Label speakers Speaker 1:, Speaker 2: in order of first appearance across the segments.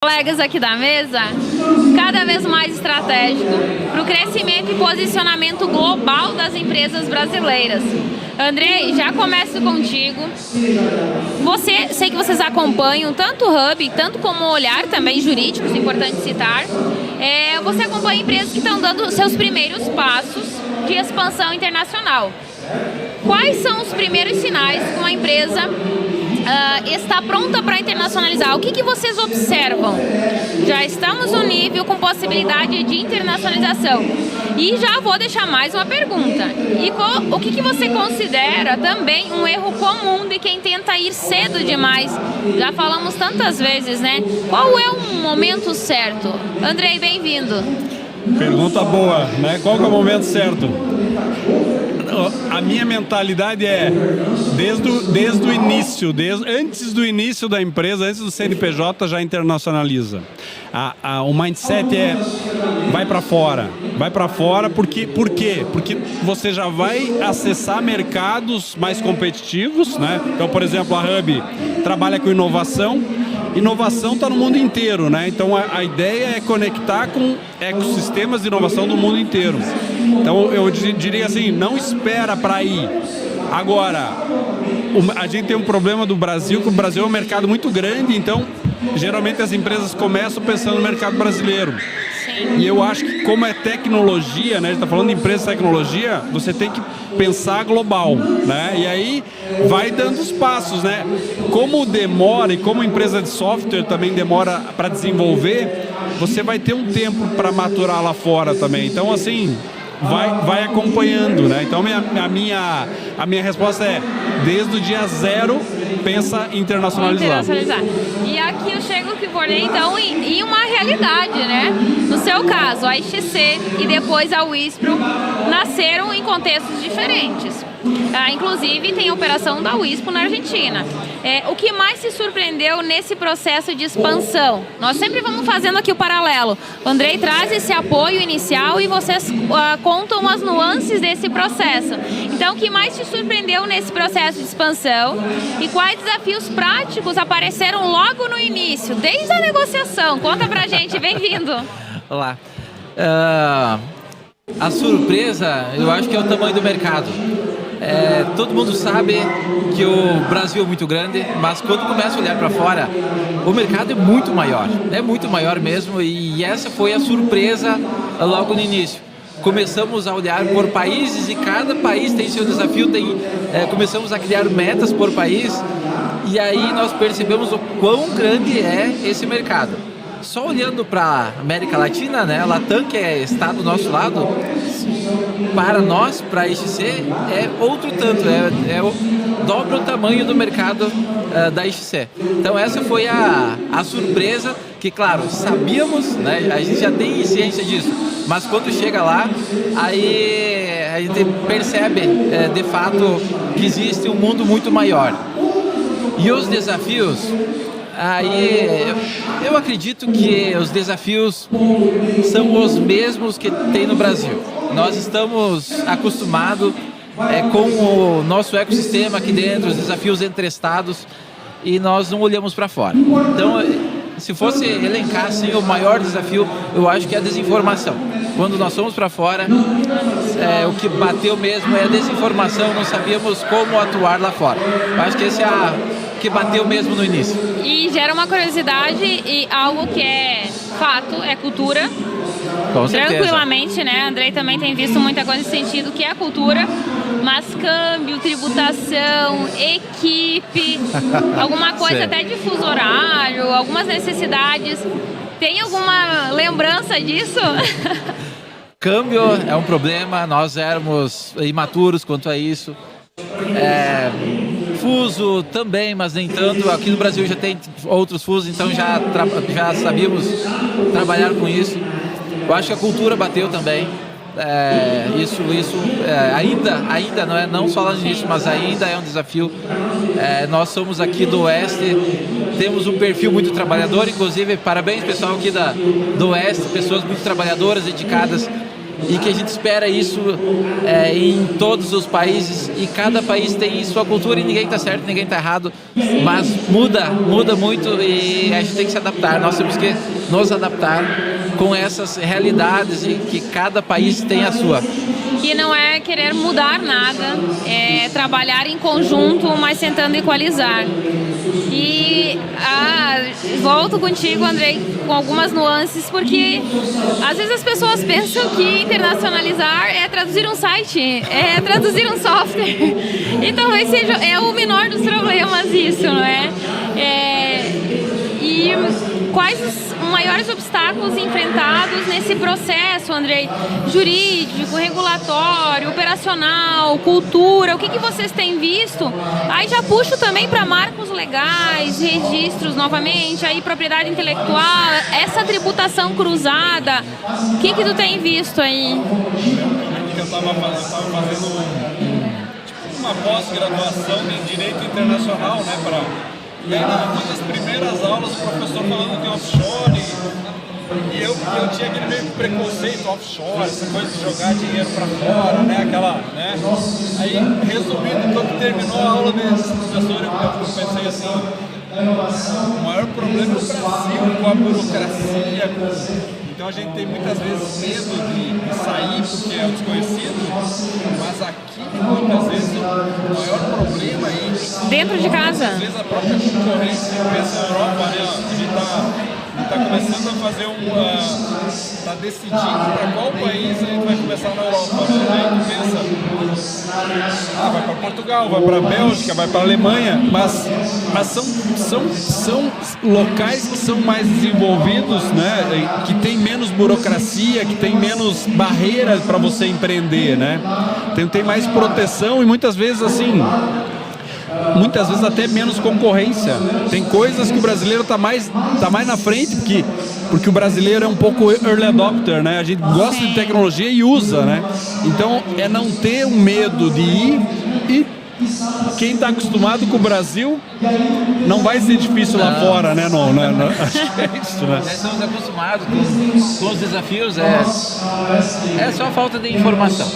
Speaker 1: Colegas aqui da mesa, cada vez mais estratégico para o crescimento e posicionamento global das empresas brasileiras. Andrei, já começo contigo. Sei que vocês acompanham tanto o Hub, tanto como o Olhar, também jurídicos, importante citar. Você acompanha empresas que estão dando seus primeiros passos de expansão internacional. Quais são os primeiros sinais que uma empresa está pronta para internacionalizar? O que vocês observam? Já estamos no nível com possibilidade de internacionalização. E já vou deixar mais uma pergunta. O que você considera também um erro comum de quem tenta ir cedo demais? Já falamos tantas vezes, né? Qual é o momento certo? Andrei, bem-vindo.
Speaker 2: Pergunta boa, né? Qual que é o momento certo? A minha mentalidade é desde o início, antes do início da empresa, antes do CNPJ, já internacionaliza. O mindset é vai para fora. Vai para fora por quê? Porque você já vai acessar mercados mais competitivos, né? Então, por exemplo, a Hub trabalha com inovação. Inovação está no mundo inteiro, né? Então a ideia é conectar com ecossistemas de inovação do mundo inteiro. Então eu diria assim, não espera para ir. Agora, a gente tem um problema do Brasil, que o Brasil é um mercado muito grande, então geralmente as empresas começam pensando no mercado brasileiro. E eu acho que como é tecnologia, né? A gente está falando de empresa de tecnologia, você tem que pensar global, né? E aí vai dando os passos, né? Como demora e como empresa de software também demora para desenvolver, você vai ter um tempo para maturar lá fora também. Então, assim, vai acompanhando, né? Então, a minha resposta é, desde o dia zero, pensa em internacionalizar.
Speaker 1: E aqui eu chego que bornei, então, em uma realidade, né? No seu caso, a IXC e depois a Wispro nasceram em contextos diferentes. Inclusive, tem a operação da Wispro na Argentina. O que mais se surpreendeu nesse processo de expansão? Nós sempre vamos fazendo aqui o paralelo. O Andrei traz esse apoio inicial e vocês contam as nuances desse processo. Então, o que mais te surpreendeu nesse processo de expansão e quais desafios práticos apareceram logo no início, desde a negociação? Conta pra gente, bem-vindo.
Speaker 3: Olá. A surpresa, eu acho que é o tamanho do mercado. Todo mundo sabe que o Brasil é muito grande, mas quando começa a olhar para fora, o mercado é muito maior mesmo, e essa foi a surpresa logo no início. Começamos a olhar por países e cada país tem seu desafio, começamos a criar metas por país, e aí nós percebemos o quão grande é esse mercado. Só olhando para a América Latina, né, a Latam, que está do nosso lado, para nós, para a IXC, é outro tanto, dobra o tamanho do mercado da IXC. Então essa foi a surpresa, que claro, sabíamos, né, a gente já tem ciência disso, mas quando chega lá, aí a gente percebe de fato que existe um mundo muito maior. E os desafios, aí eu acredito que os desafios são os mesmos que tem no Brasil. Nós estamos acostumados com o nosso ecossistema aqui dentro, os desafios entre estados, e nós não olhamos para fora. Então, se fosse elencar assim, o maior desafio, eu acho que é a desinformação. Quando nós fomos para fora, o que bateu mesmo é a desinformação, não sabíamos como atuar lá fora. Eu acho que esse é o que bateu mesmo no início.
Speaker 1: E gera uma curiosidade e algo que é fato, é cultura.
Speaker 3: Com certeza.
Speaker 1: Tranquilamente, né? Andrei também tem visto muita coisa nesse sentido, que é a cultura, mas câmbio, tributação, equipe, alguma coisa até de fuso horário, algumas necessidades. Tem alguma lembrança disso?
Speaker 3: Câmbio é um problema, nós éramos imaturos quanto a isso. Fuso também, mas nem tanto. Aqui no Brasil já tem outros fusos, então já sabíamos trabalhar com isso. Eu acho que a cultura bateu também. Isso ainda não é, não só lá no início, mas ainda é um desafio. Nós somos aqui do Oeste, temos um perfil muito trabalhador, inclusive parabéns pessoal aqui do Oeste, pessoas muito trabalhadoras, dedicadas. e que a gente espera isso em todos os países, e cada país tem sua cultura e ninguém está certo, ninguém está errado, mas muda muito e a gente tem que se adaptar, nós temos que nos adaptar com essas realidades e que cada país tem a sua.
Speaker 1: E não é querer mudar nada, é trabalhar em conjunto, mas tentando equalizar. E volto contigo, Andrei, com algumas nuances, porque às vezes as pessoas pensam que internacionalizar é traduzir um site, é traduzir um software. E talvez seja o menor dos problemas isso, não é? E quais os maiores obstáculos enfrentados nesse processo, Andrei? Jurídico, regulatório, operacional, cultura, o que vocês têm visto? Aí já puxo também para marcos legais, registros novamente, aí propriedade intelectual, essa tributação cruzada, o que tu tem visto aí?
Speaker 2: Eu estava fazendo uma pós-graduação em Direito Internacional, né, e aí, numa das primeiras aulas, o professor falando de offshore, e eu tinha aquele meio de preconceito, offshore, essa coisa de jogar dinheiro para fora, né, Aí, resumindo, quando terminou a aula desse professor, eu pensei assim, o maior problema é o Brasil, com a burocracia, então a gente tem muitas vezes medo de sair porque é o desconhecido, mas aqui muitas vezes o maior problema é
Speaker 1: dentro de casa.
Speaker 2: Às vezes a própria concorrência, pensa na Europa, né? A gente tá começando a fazer tá decidindo para qual país a gente vai começar na Europa, né? Aí tu pensa, vai para Portugal, vai para Bélgica, vai para Alemanha, mas são locais que são mais desenvolvidos, né? Que tem menos burocracia, que tem menos barreiras para você empreender, né? Tem mais proteção e muitas vezes até menos concorrência. Tem coisas que o brasileiro tá mais na frente, porque o brasileiro é um pouco early adopter, né? A gente gosta de tecnologia e usa, né? Então, é não ter um medo de ir, e quem está acostumado com o Brasil não vai ser difícil lá fora, né? Não, acho que é isso, né?
Speaker 3: Estamos acostumados com os desafios, é só falta de informação.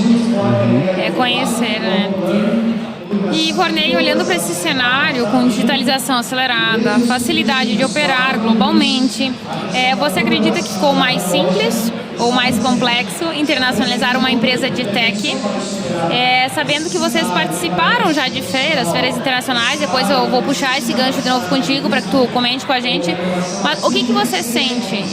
Speaker 1: É conhecer, né? E, Vorney, olhando para esse cenário com digitalização acelerada, facilidade de operar globalmente, você acredita que ficou mais simples ou mais complexo internacionalizar uma empresa de tech? Sabendo que vocês participaram já de feiras internacionais, depois eu vou puxar esse gancho de novo contigo para que tu comente com a gente, mas o que você sente?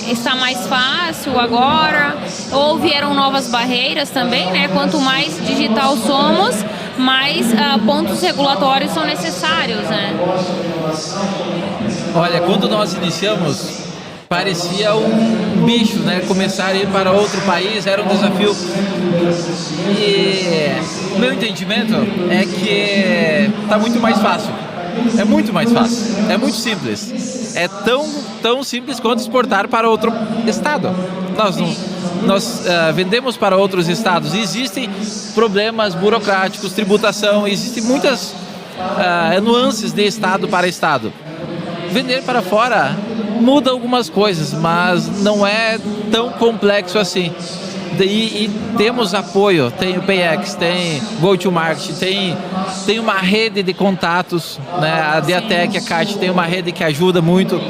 Speaker 1: Está mais fácil agora? Ou vieram novas barreiras também, né? Quanto mais digital somos, mais pontos regulatórios são necessários, né?
Speaker 3: Olha, quando nós iniciamos, parecia um bicho, né? Começar a ir para outro país era um desafio. E o meu entendimento é que está muito mais fácil. É muito mais fácil. É muito simples. É tão simples quanto exportar para outro estado. Nós vendemos para outros estados. Existem problemas burocráticos, tributação, existem muitas nuances de estado para estado. Vender para fora muda algumas coisas, mas não é tão complexo assim. E temos apoio, tem o PayEx, tem GoToMarket, tem uma rede de contatos, né? A Diatec, a Caixa tem uma rede que ajuda muito.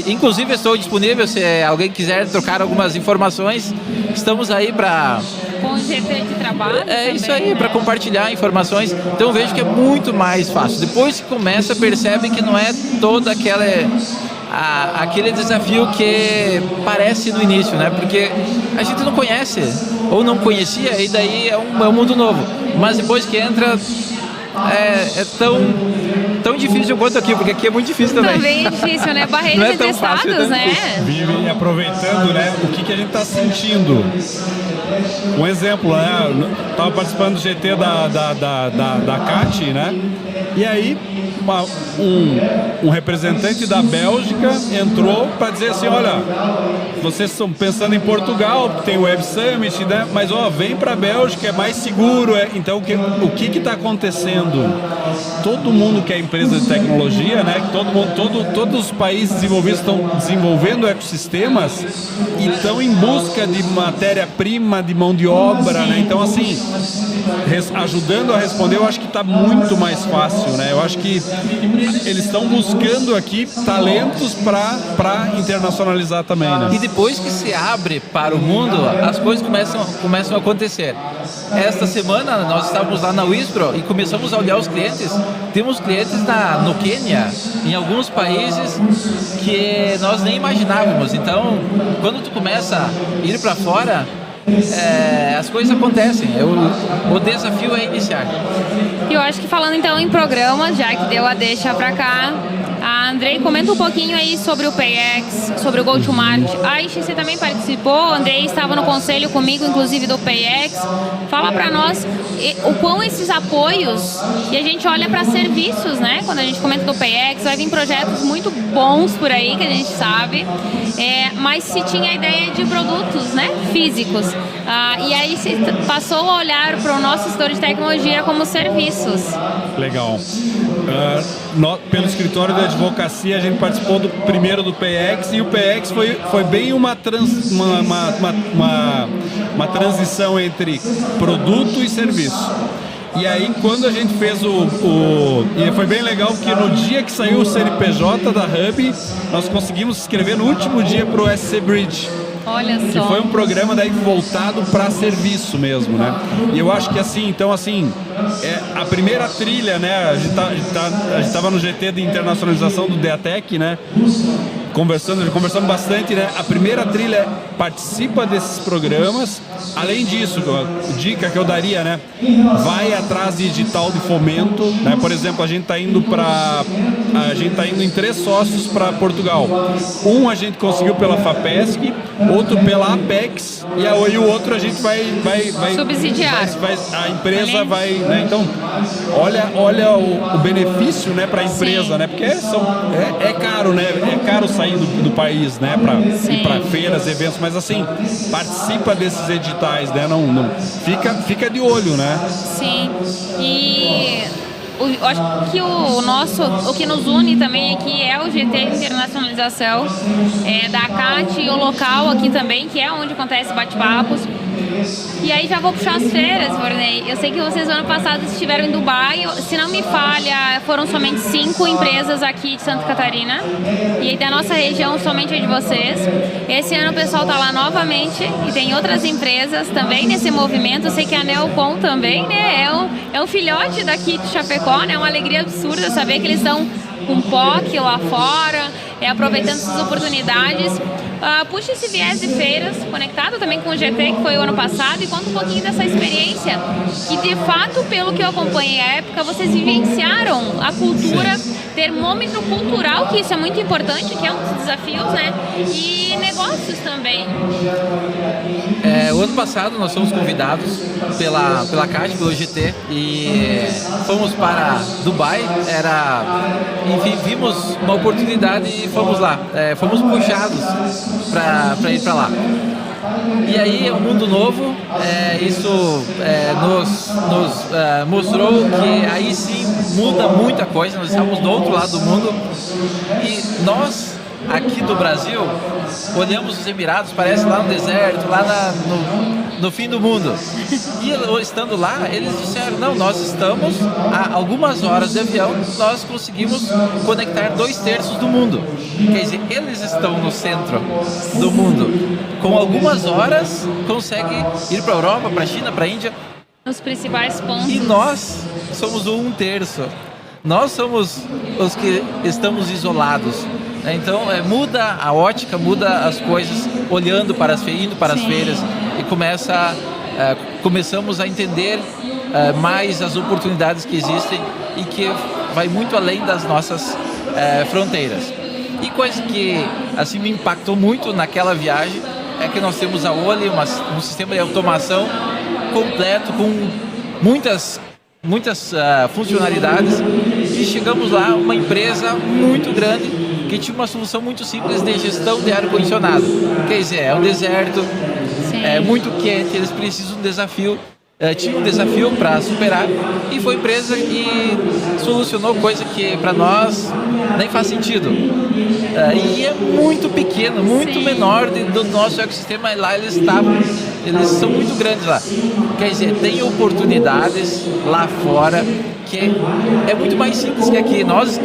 Speaker 3: Inclusive estou disponível se alguém quiser trocar algumas informações, estamos aí para...
Speaker 1: Com o GT de trabalho também,
Speaker 3: isso aí, para compartilhar informações. Então eu vejo que é muito mais fácil. Depois que começa, percebe que não é toda aquele desafio que parece no início, né? Porque a gente não conhece ou não conhecia e daí é um mundo novo. Mas depois que entra é tão difícil quanto aqui, porque aqui é muito difícil também.
Speaker 1: Também é difícil, né? Barreiras entre estados, né?
Speaker 2: E aproveitando, né? O que a gente está sentindo. Um exemplo, né? Estava participando do GT da CAT, né? E aí um representante da Bélgica entrou para dizer assim, olha, vocês estão pensando em Portugal, tem o Web Summit, né? Mas vem para a Bélgica, é mais seguro. Então o que está acontecendo? Todo mundo quer empresas de tecnologia, né? Que todos os países desenvolvidos estão desenvolvendo ecossistemas e estão em busca de matéria-prima, de mão de obra, né? Então, assim, ajudando a responder, eu acho que está muito mais fácil, né? Eu acho que eles estão buscando aqui talentos para internacionalizar também, né?
Speaker 3: E depois que se abre para o mundo, as coisas começam a acontecer. Esta semana nós estávamos lá na Wipro e começamos a olhar os clientes. Temos clientes no Quênia, em alguns países que nós nem imaginávamos. Então, quando tu começa a ir para fora, as coisas acontecem. O desafio é iniciar.
Speaker 1: E eu acho que falando então em programas, já que deu a deixa para cá, a Andrei comenta um pouquinho aí sobre o PayEx, sobre o Go-to-Market. A IXC também participou, a Andrei estava no conselho comigo, inclusive do PayEx. Fala para nós o quão esses apoios, e a gente olha para serviços, né? Quando a gente comenta do PayEx, vai vir projetos muito bons por aí, que a gente sabe, mas se tinha a ideia de produtos, né? Físicos. E aí se passou a olhar para o nosso setor de tecnologia como serviços.
Speaker 2: Legal. Pelo escritório de advocacia, a gente participou primeiro do PayEx, e o PayEx foi bem uma transição entre produto e serviço. E aí, quando a gente fez e foi bem legal, porque no dia que saiu o CNPJ da Hub, nós conseguimos se inscrever no último dia para o SC Bridge.
Speaker 1: Olha só.
Speaker 2: Que foi um programa daí voltado para serviço mesmo, né? E eu acho que a primeira trilha, né? A gente estava no GT de internacionalização do DEATEC, né? Conversamos bastante, né? A primeira trilha participa desses programas. Além disso, dica que eu daria, né? Vai atrás de edital de fomento, né? Por exemplo, a gente está indo em 3 sócios para Portugal. Um a gente conseguiu pela FAPESC, outro pela Apex, e o outro a gente vai
Speaker 1: subsidiar.
Speaker 2: A empresa vai, né? Então, olha o benefício, né, para a empresa, né? Porque é caro, né? É caro sair do país, né, para ir para feiras, eventos, mas assim, participa desses editais, né? Não fica de olho, né?
Speaker 1: Sim. E eu acho que o que nos une também aqui é o GT Internacionalização, da CAT, e o local aqui também, que é onde acontece bate-papos. E aí já vou puxar as feiras, Vorney. Eu sei que vocês ano passado estiveram em Dubai. Se não me falha, foram somente 5 empresas aqui de Santa Catarina. E aí da nossa região, somente a de vocês. Esse ano o pessoal está lá novamente e tem outras empresas também nesse movimento. Eu sei que a Neocon também, né? É um filhote daqui de Chapecó, né? É uma alegria absurda saber que eles estão com POC lá fora, aproveitando essas oportunidades. Puxa esse viés de feiras, conectado também com o GT, que foi o ano passado, e conta um pouquinho dessa experiência, que de fato, pelo que eu acompanhei à época, vocês vivenciaram a cultura, termômetro cultural, que isso é muito importante, que é um dos desafios, né? E negócios também.
Speaker 3: O ano passado nós fomos convidados pela CAT, pelo GT, e fomos para Dubai. Enfim, vimos uma oportunidade e fomos lá. Fomos puxados para ir para lá. E aí, um mundo novo, isso nos mostrou que aí sim muda muita coisa. Nós estamos do outro lado do mundo e nós, aqui do Brasil, olhamos os Emirados, parece lá no deserto, lá no fim do mundo. E estando lá, eles disseram, não, nós estamos a algumas horas de avião, nós conseguimos conectar 2/3 do mundo. Quer dizer, eles estão no centro do mundo. Com algumas horas, consegue ir para a Europa, para a China, para a Índia.
Speaker 1: Os principais pontos.
Speaker 3: E nós somos o 1/3. Nós somos os que estamos isolados. Então, muda a ótica, muda as coisas, olhando para indo para as feiras, e começamos a entender mais as oportunidades que existem e que vai muito além das nossas fronteiras. E coisa que assim me impactou muito naquela viagem é que nós temos a Oli, um sistema de automação completo com muitas funcionalidades, e chegamos lá, uma empresa muito grande que tinha uma solução muito simples de gestão de ar-condicionado. Quer dizer, é um deserto, é muito quente, eles precisam de um desafio, tinha um desafio para superar, e foi empresa que solucionou coisa que para nós nem faz sentido. E é muito pequeno, muito
Speaker 1: Sim.
Speaker 3: menor do nosso ecossistema. Lá eles são muito grandes lá. Quer dizer, tem oportunidades lá fora que é muito mais simples que aqui. Nós